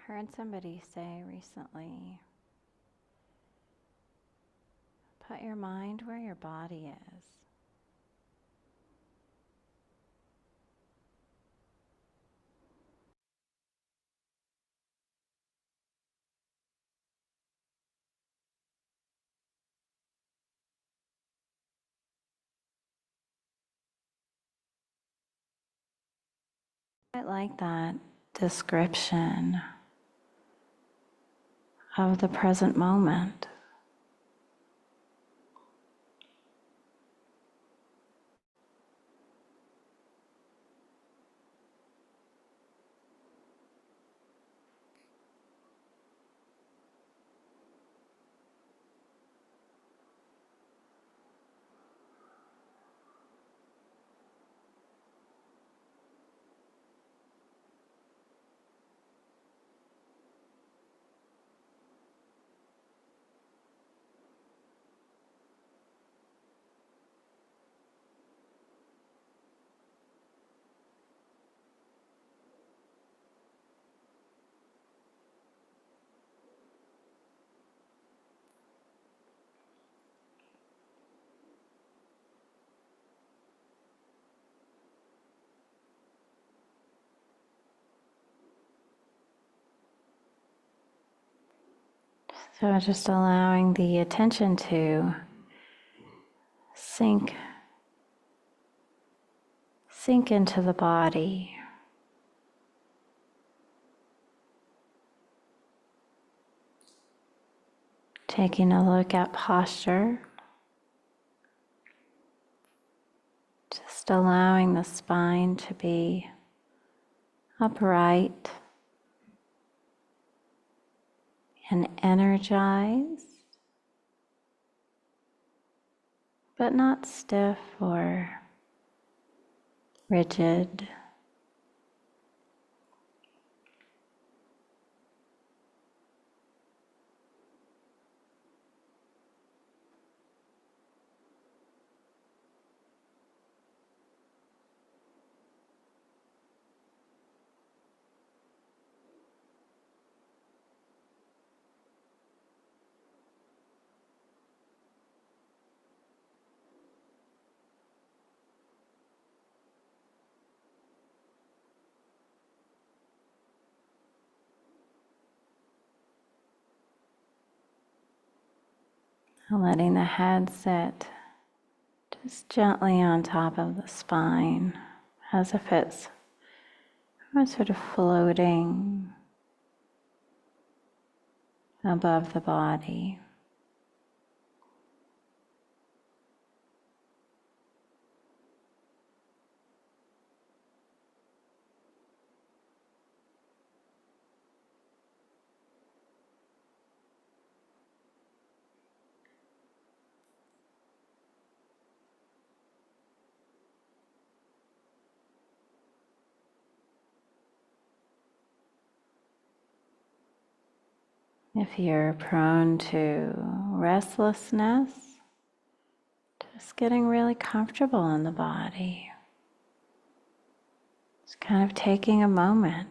heard somebody say recently, put your mind where your body is. I like that description of the present moment. So just allowing the attention to sink into the body. Taking a look at posture. Just allowing the spine to be upright and energized, but not stiff or rigid. Letting the head sit just gently on top of the spine, as if it's sort of floating above the body. If you're prone to restlessness, just getting really comfortable in the body. Just kind of taking a moment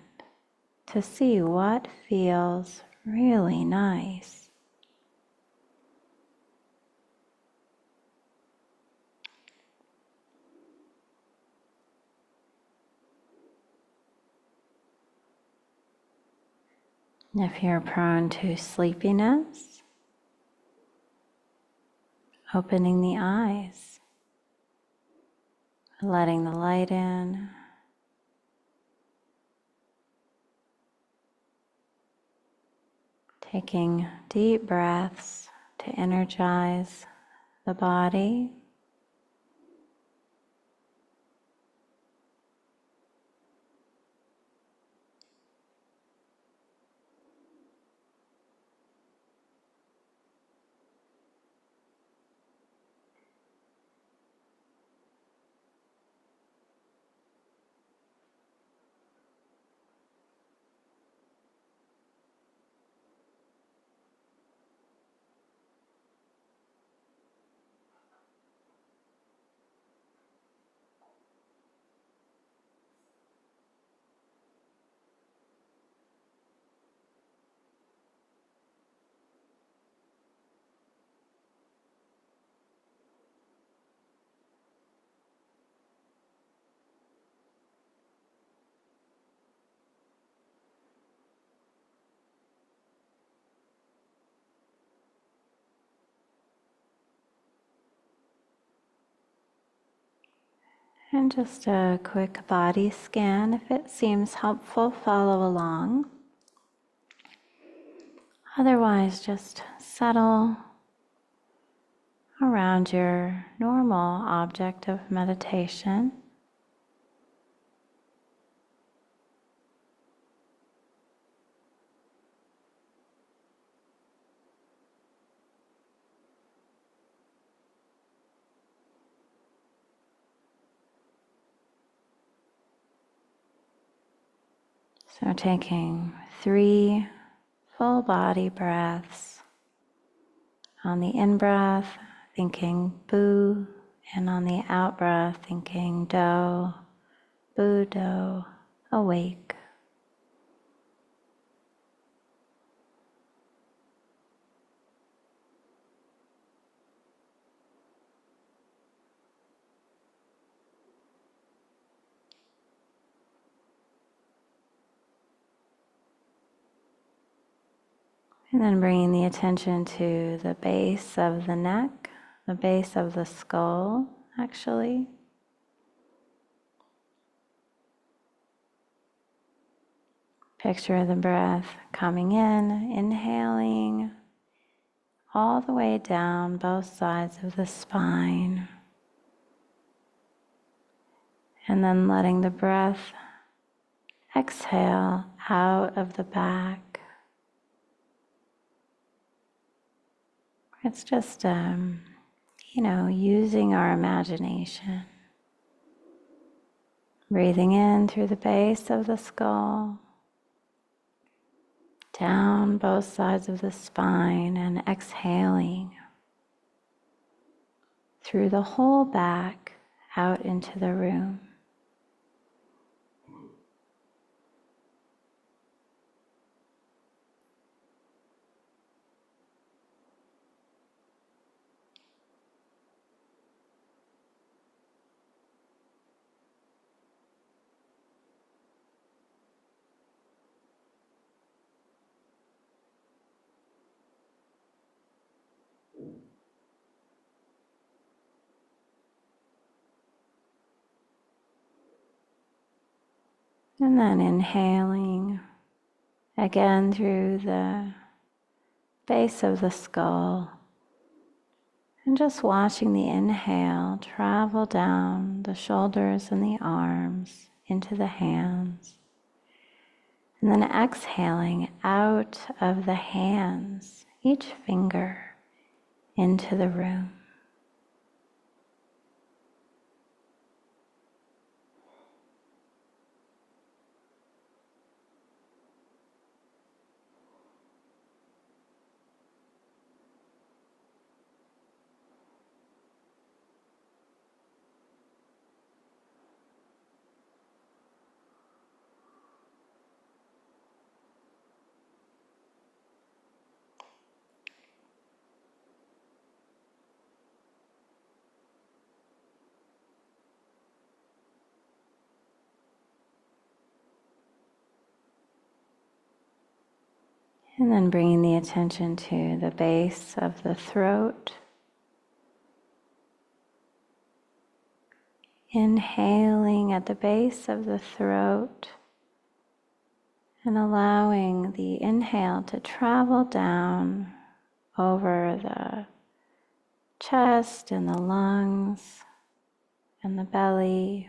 to see what feels really nice. If you're prone to sleepiness, opening the eyes, letting the light in, taking deep breaths to energize the body. And just a quick body scan. If it seems helpful, follow along. Otherwise, just settle around your normal object of meditation. So taking 3 full body breaths. On the in-breath, thinking boo, and on the out-breath, thinking do, boo, do, awake. And then bringing the attention to the base of the neck, the base of the skull, actually. Picture the breath coming in, inhaling all the way down both sides of the spine. And then letting the breath exhale out of the back. It's just, using our imagination. Breathing in through the base of the skull, down both sides of the spine, and exhaling through the whole back out into the room. And then inhaling again through the base of the skull, and just watching the inhale travel down the shoulders and the arms into the hands. And then exhaling out of the hands, each finger into the room. And then bringing the attention to the base of the throat. Inhaling at the base of the throat and allowing the inhale to travel down over the chest and the lungs and the belly.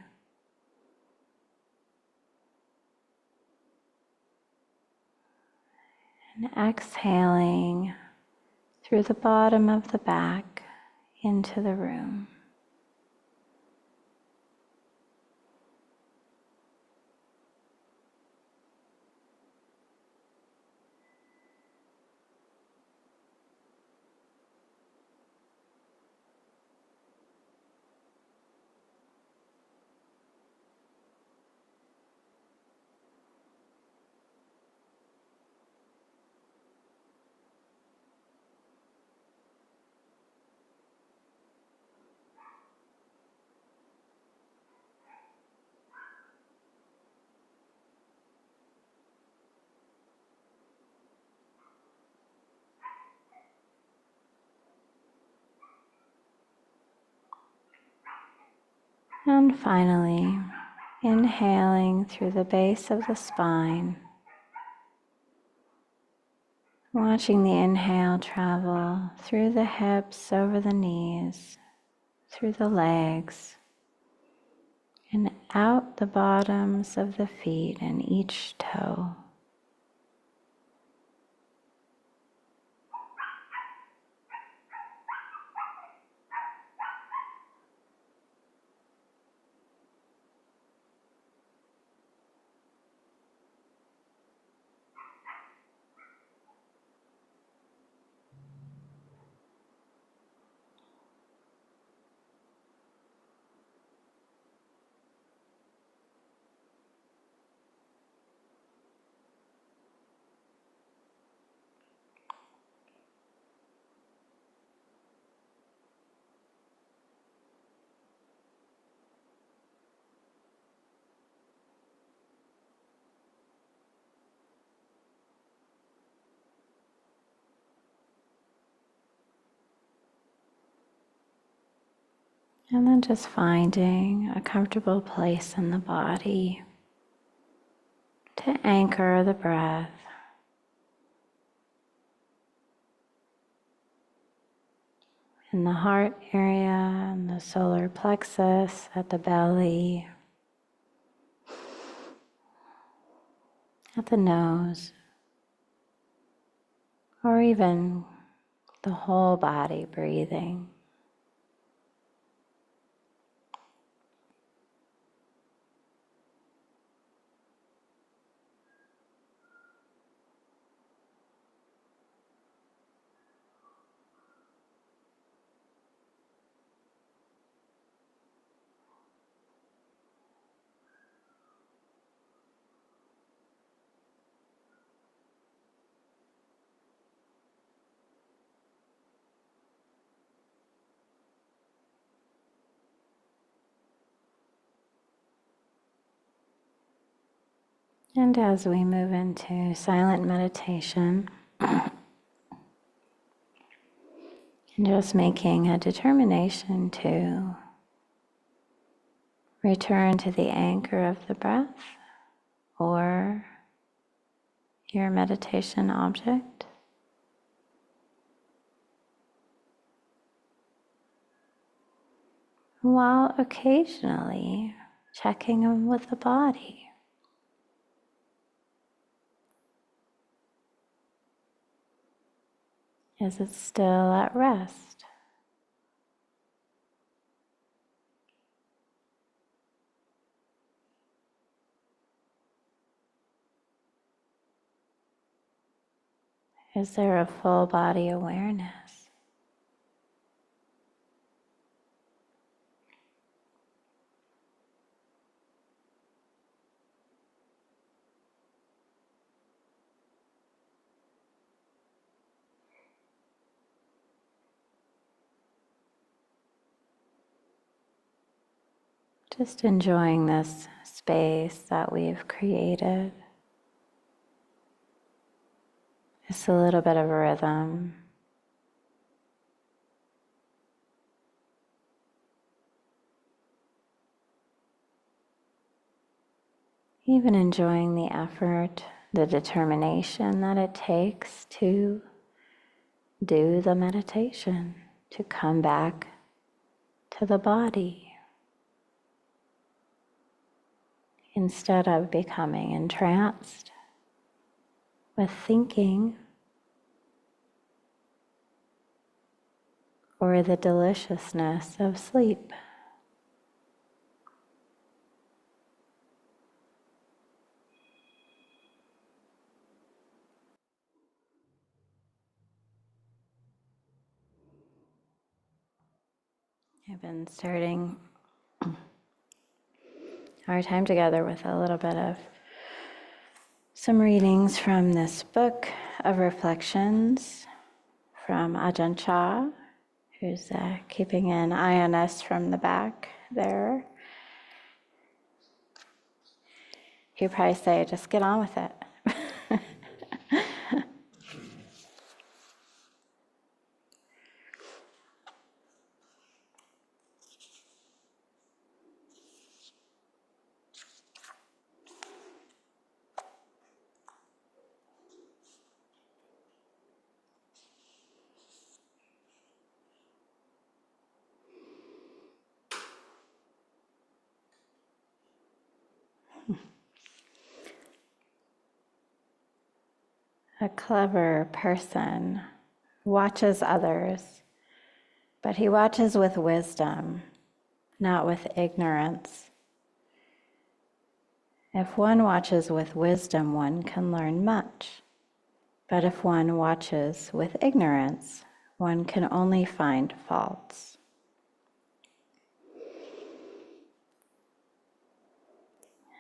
And exhaling through the bottom of the back into the room. And finally, inhaling through the base of the spine, watching the inhale travel through the hips, over the knees, through the legs, and out the bottoms of the feet and each toe. And then just finding a comfortable place in the body to anchor the breath. In the heart area and the solar plexus, at the belly, at the nose, or even the whole body breathing. And as we move into silent meditation, and just making a determination to return to the anchor of the breath or your meditation object, while occasionally checking in with the body. Is it still at rest? Is there a full body awareness? Just enjoying this space that we've created. Just a little bit of rhythm. Even enjoying the effort, the determination that it takes to do the meditation, to come back to the body, instead of becoming entranced with thinking or the deliciousness of sleep. I've been starting our time together with a little bit of some readings from this book of reflections from Ajahn Chah, who's keeping an eye on us from the back there. He'd probably say, just get on with it. A clever person watches others, but he watches with wisdom, not with ignorance. If one watches with wisdom, one can learn much. But if one watches with ignorance, one can only find faults.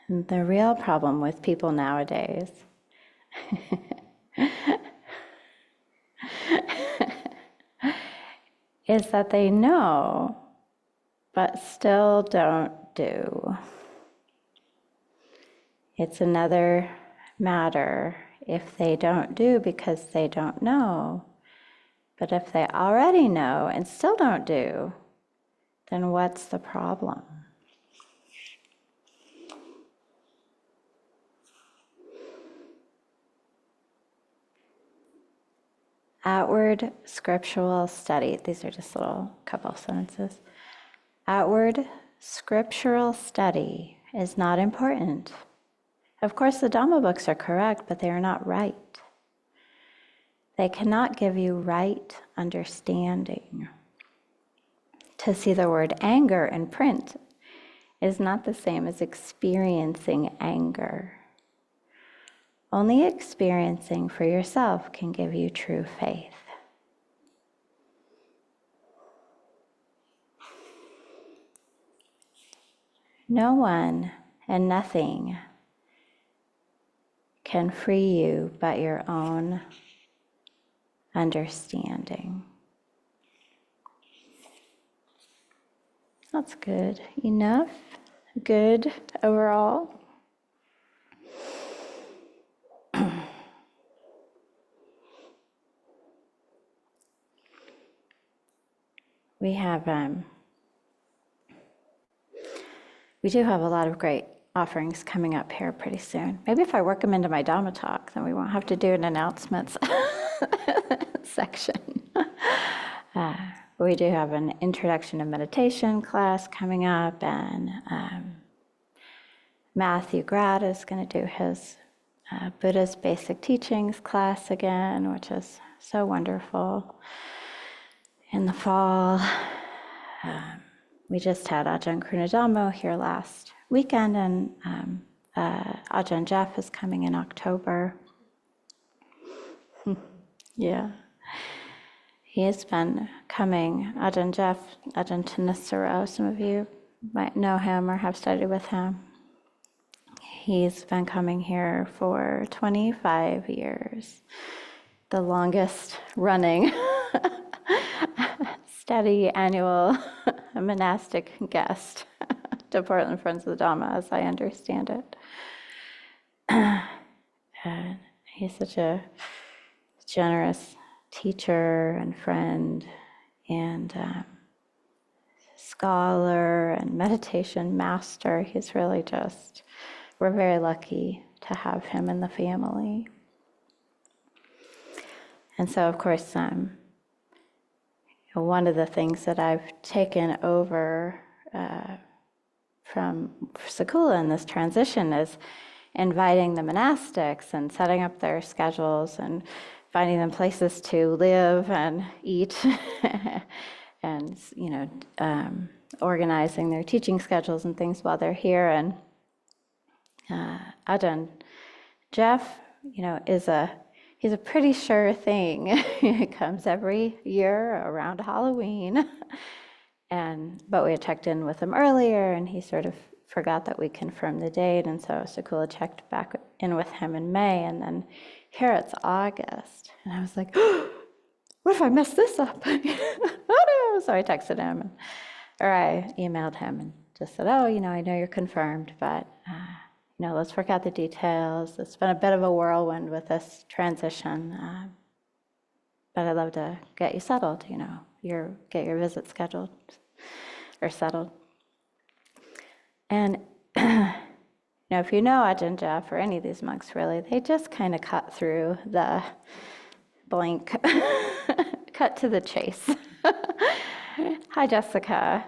And the real problem with people nowadays is that they know, but still don't do. It's another matter if they don't do because they don't know. But if they already know and still don't do, then what's the problem? Outward scriptural study. These are just a little couple sentences. Outward scriptural study is not important. Of course, the Dhamma books are correct, but they are not right. They cannot give you right understanding. To see the word anger in print is not the same as experiencing anger. Only experiencing for yourself can give you true faith. No one and nothing can free you but your own understanding. That's good. Enough? Good overall? We do have a lot of great offerings coming up here pretty soon. Maybe if I work them into my Dhamma talk, then we won't have to do an announcements section. We do have an introduction to meditation class coming up, and Matthew Grad is going to do his Buddha's Basic Teachings class again, which is so wonderful. In the fall, we just had Ajahn Krunadhammo here last weekend, and Ajahn Jeff is coming in October. Yeah. He has been coming, Ajahn Jeff, Ajahn Thanissaro, some of you might know him or have studied with him. He's been coming here for 25 years, the longest running steady annual monastic guest to Portland Friends of the Dhamma, as I understand it. And he's such a generous teacher and friend and scholar and meditation master. He's really just, we're very lucky to have him in the family. And so, of course, one of the things that I've taken over from Sakula in this transition is inviting the monastics and setting up their schedules and finding them places to live and eat and, organizing their teaching schedules and things while they're here. And Ajahn Jeff, he's a pretty sure thing. He comes every year around Halloween. But we had checked in with him earlier, and he sort of forgot that we confirmed the date, and so Sakula checked back in with him in May, and then here it's August. And I was like, what if I mess this up? Oh no! So I texted him, or I emailed him and just said, I know you're confirmed, but let's work out the details. It's been a bit of a whirlwind with this transition, but I'd love to get you settled, get your visit scheduled or settled. And, if you know Ajahn Jeff or any of these monks really, they just kind of cut through the blank, cut to the chase. Hi, Jessica.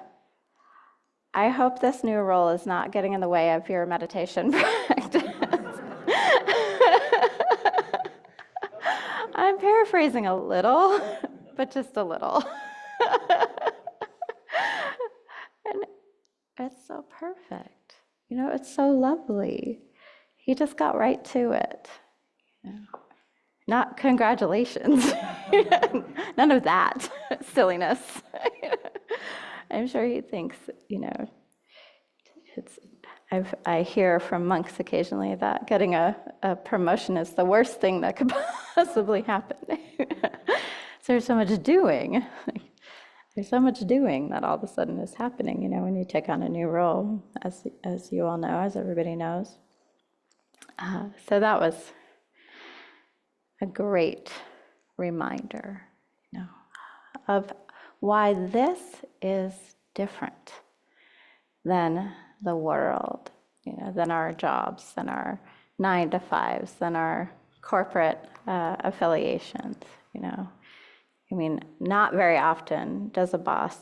I hope this new role is not getting in the way of your meditation practice. I'm paraphrasing a little, but just a little. And it's so perfect. It's so lovely. He just got right to it. Not congratulations. None of that silliness. I'm sure he thinks, I hear from monks occasionally that getting a promotion is the worst thing that could possibly happen. So there's so much doing. There's so much doing that all of a sudden is happening, when you take on a new role, as you all know, as everybody knows. So that was a great reminder, of why this is different than the world, than our jobs, than our 9-to-5s, than our corporate affiliations, not very often does a boss,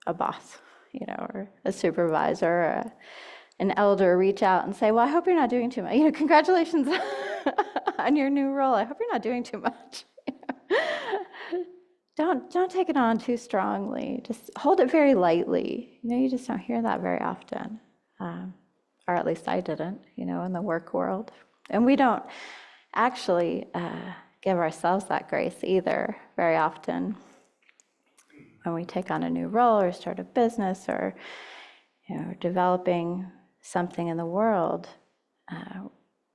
or a supervisor, or an elder reach out and say, well, I hope you're not doing too much. Congratulations on your new role. I hope you're not doing too much. Don't take it on too strongly. Just hold it very lightly. You just don't hear that very often. Or at least I didn't, in the work world. And we don't actually give ourselves that grace either very often. When we take on a new role or start a business or developing something in the world,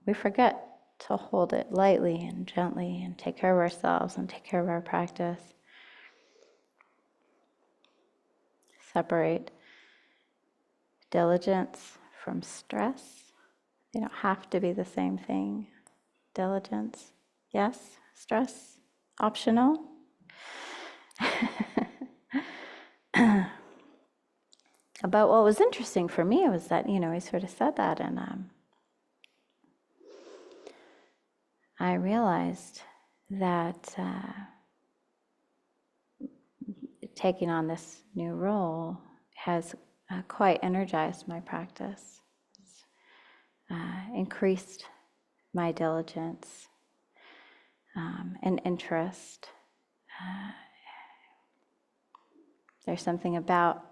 we forget to hold it lightly and gently and take care of ourselves and take care of our practice. Separate diligence from stress. They don't have to be the same thing. Diligence, yes. Stress, optional. But what was interesting for me was that, he sort of said that, and I realized that taking on this new role has quite energized my practice. It's, increased my diligence and interest. There's something about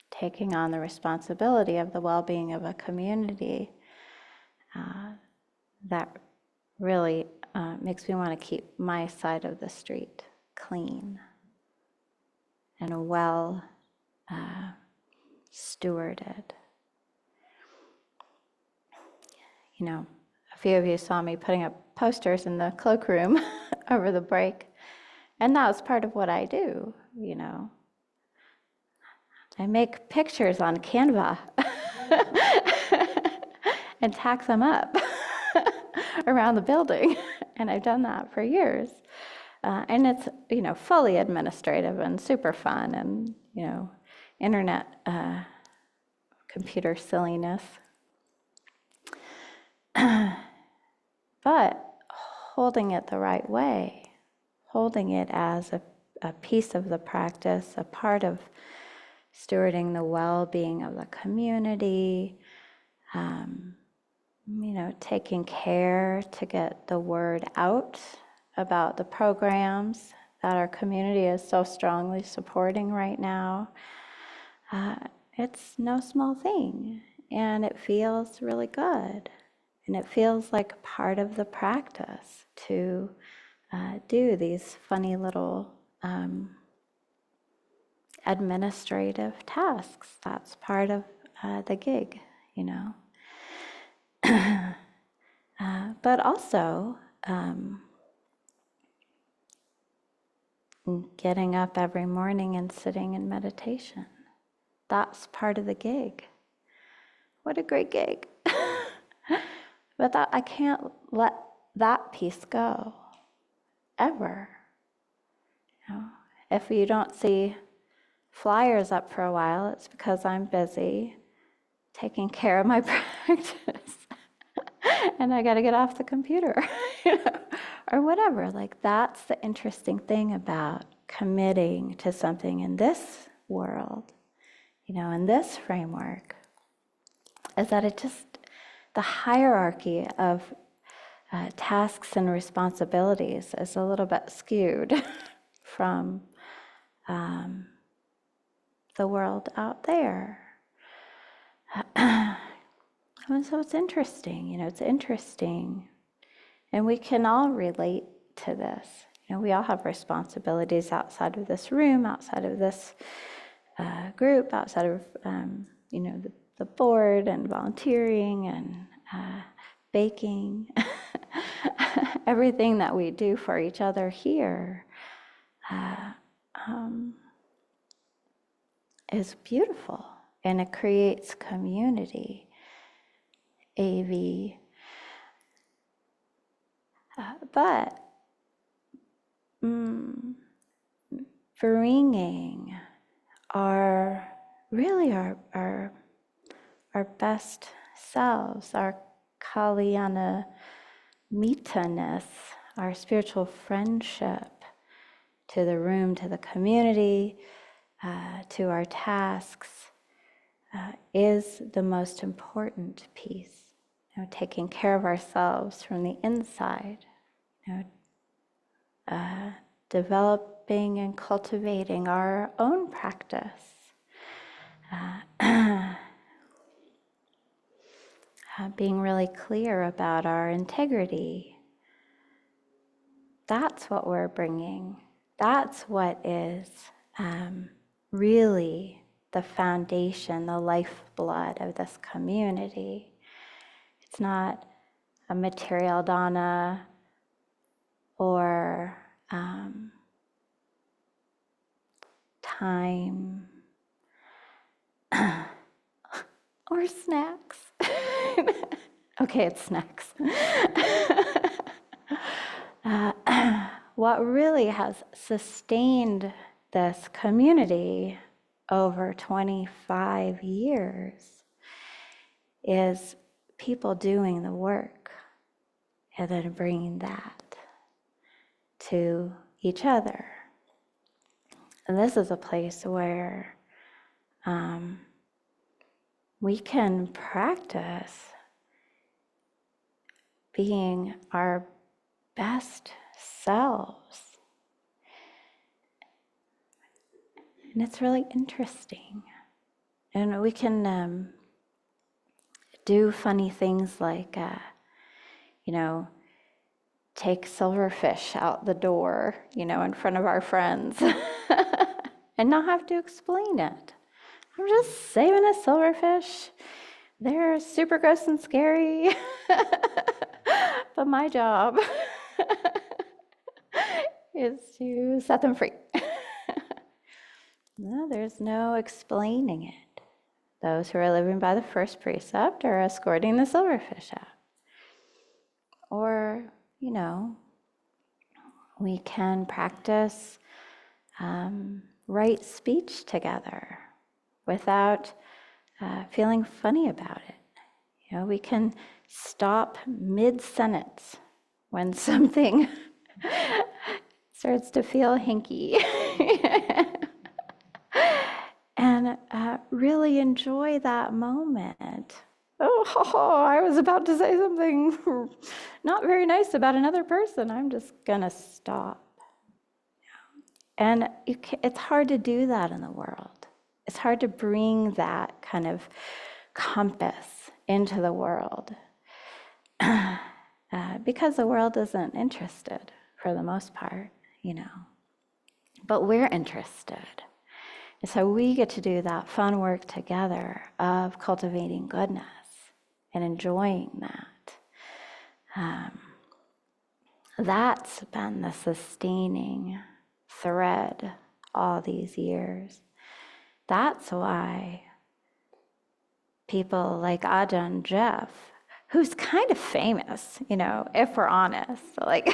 taking on the responsibility of the well-being of a community that really makes me want to keep my side of the street clean and well stewarded. A few of you saw me putting up posters in the cloakroom over the break, and that was part of what I do, I make pictures on Canva and tack them up around the building, and I've done that for years. And it's, fully administrative and super fun and, internet computer silliness. But holding it the right way, holding it as a piece of the practice, a part of stewarding the well-being of the community, taking care to get the word out about the programs that our community is so strongly supporting right now. It's no small thing, and it feels really good. And it feels like part of the practice to do these funny little administrative tasks. That's part of the gig, But also, getting up every morning and sitting in meditation. That's part of the gig. What a great gig. But I can't let that piece go, ever. If you don't see flyers up for a while, it's because I'm busy taking care of my practice. And I got to get off the computer, or whatever. That's the interesting thing about committing to something in this world, in this framework is that the hierarchy of tasks and responsibilities is a little bit skewed from the world out there. And so it's interesting, it's interesting. And we can all relate to this. We all have responsibilities outside of this room, outside of this group, outside of, the board and volunteering and baking. Everything that we do for each other here is beautiful, and it creates community. AV. But bringing our best selves, our Kalyana Mitaness, our spiritual friendship to the room, to the community, to our tasks, is the most important piece. Taking care of ourselves from the inside, developing and cultivating our own practice, being really clear about our integrity. That's what we're bringing. That's what is really the foundation, the lifeblood of this community. It's not a material dana or time or snacks. Okay, it's snacks. What really has sustained this community over 25 years is people doing the work and then bringing that to each other. And this is a place where we can practice being our best selves. And it's really interesting. And we can do funny things like, take silverfish out the door, in front of our friends and not have to explain it. I'm just saving a silverfish. They're super gross and scary. But my job is to set them free. No, there's no explaining it. Those who are living by the first precept are escorting the silverfish out. Or, we can practice right speech together without feeling funny about it. We can stop mid-sentence when something starts to feel hinky and really enjoy that moment. Oh, I was about to say something not very nice about another person. I'm just going to stop. And it's hard to do that in the world. It's hard to bring that kind of compass into the world because the world isn't interested for the most part, But we're interested. And so we get to do that fun work together of cultivating goodness and enjoying that. That's been the sustaining thread all these years. That's why people like Ajahn Jeff, who's kind of famous, if we're honest, like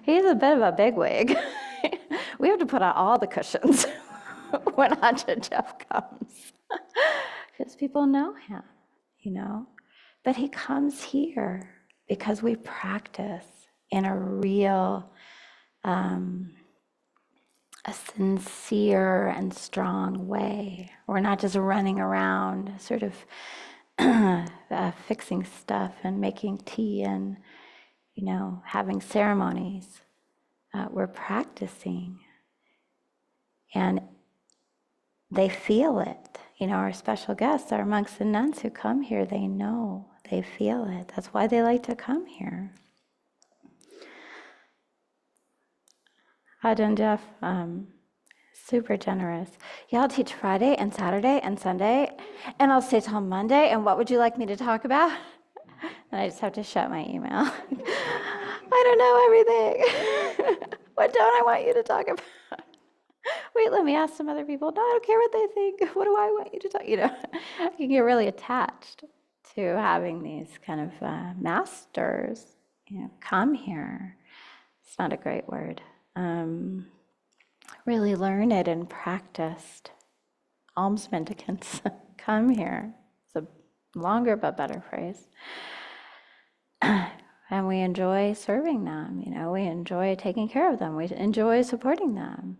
he's a bit of a bigwig. We have to put out all the cushions when Ajahn Jeff comes because people know him, But he comes here because we practice in a real a sincere and strong way. We're not just running around sort of fixing stuff and making tea and, having ceremonies. We're practicing, and they feel it. Our special guests, our monks and nuns who come here, they know, they feel it. That's why they like to come here. Ajahn Jeff, super generous. Yeah, I'll teach Friday and Saturday and Sunday, and I'll stay till Monday, and what would you like me to talk about? And I just have to shut my email. I don't know everything. What don't I want you to talk about? Wait, let me ask some other people. No, I don't care what they think. What do I want you to talk? You can get really attached to having these kind of masters, come here. It's not a great word. Really learn it and practiced. Alms mendicants, come here. It's a longer but better phrase. And we enjoy serving them, we enjoy taking care of them, we enjoy supporting them.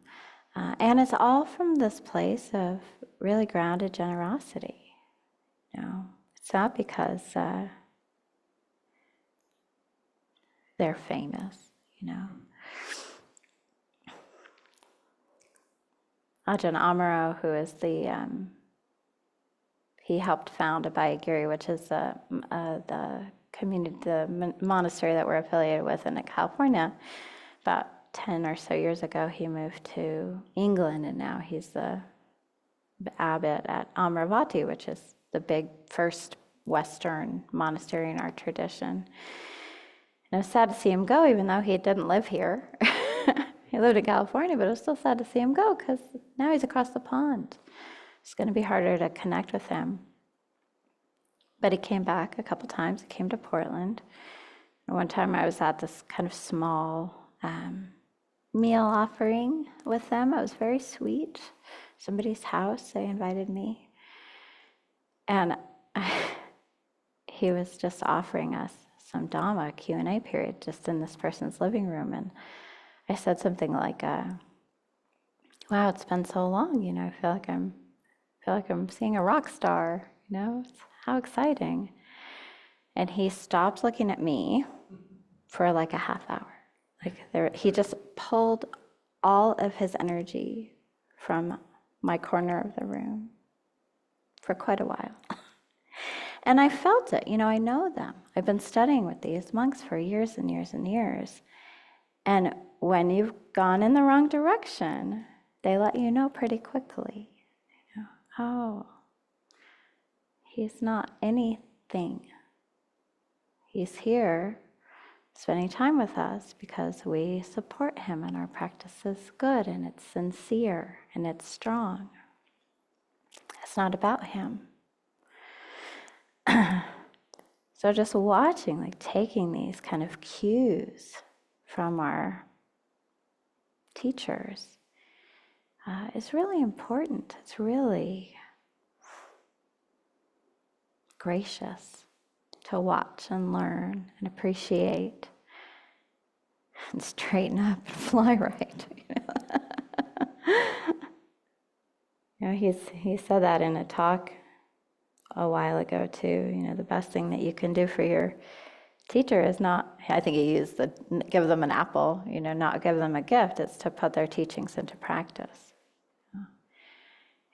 And it's all from this place of really grounded generosity. It's not because they're famous, Ajahn Amaro, who is he helped found Abhayagiri, which is the community, the monastery that we're affiliated with in California. About 10 or so years ago, he moved to England, and now he's the abbot at Amaravati, which is the big first Western monastery in our tradition. And it was sad to see him go, even though he didn't live here. He lived in California, but it was still sad to see him go because now he's across the pond. It's going to be harder to connect with him. But he came back a couple times. He came to Portland. And one time I was at this kind of small meal offering with them. It was very sweet. Somebody's house, they invited me. And he was just offering us some Dhamma Q&A period just in this person's living room. And I said something like, wow, it's been so long, I feel like I'm seeing a rock star, how exciting. And he stopped looking at me for like a half hour. He just pulled all of his energy from my corner of the room for quite a while. And I felt it, I know them. I've been studying with these monks for years and years and years. And when you've gone in the wrong direction, they let you know pretty quickly. Oh, he's not anything. He's here spending time with us because we support him and our practice is good and it's sincere and it's strong. It's not about him. So just watching, taking these kind of cues from our teachers is really important. It's really gracious to watch and learn and appreciate and straighten up and fly right. He said that in a talk a while ago too. The best thing that you can do for your teacher is not, I think he used the give them an apple, not give them a gift. It's to put their teachings into practice.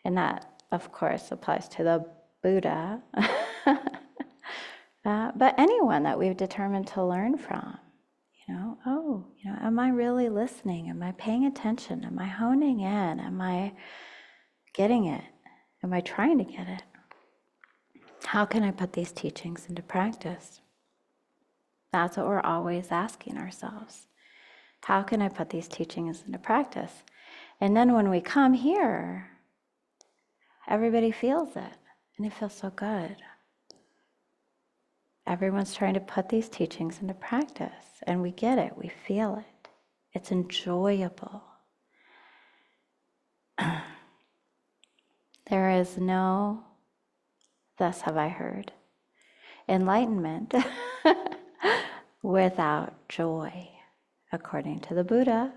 And that, of course, applies to the Buddha, but anyone that we've determined to learn from. Am I really listening? Am I paying attention? Am I honing in? Am I getting it? Am I trying to get it? How can I put these teachings into practice? That's what we're always asking ourselves. How can I put these teachings into practice? And then when we come here, everybody feels it, and it feels so good. Everyone's trying to put these teachings into practice, and we get it, we feel it. It's enjoyable. There is no, thus have I heard, enlightenment without joy, according to the Buddha.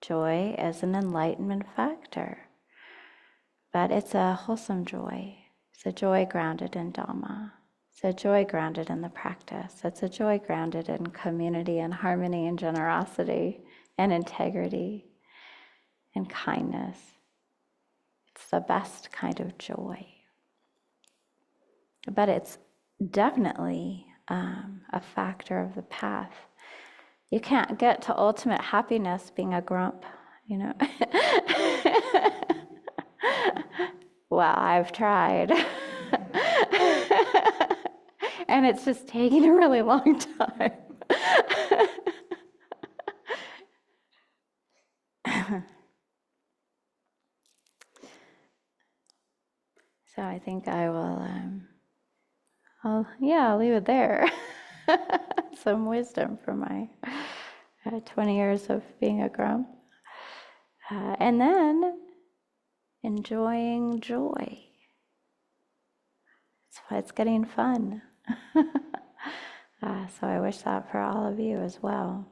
Joy is an enlightenment factor, but it's a wholesome joy. It's a joy grounded in Dhamma. It's a joy grounded in the practice. It's a joy grounded in community and harmony and generosity and integrity and kindness. It's the best kind of joy. But it's definitely a factor of the path. You can't get to ultimate happiness being a grump, you know. Well, I've tried. And it's just taking a really long time. So I think I will, I'll leave it there. Some wisdom from my 20 years of being a grump. And then enjoying joy. That's why it's getting fun. So I wish that for all of you as well.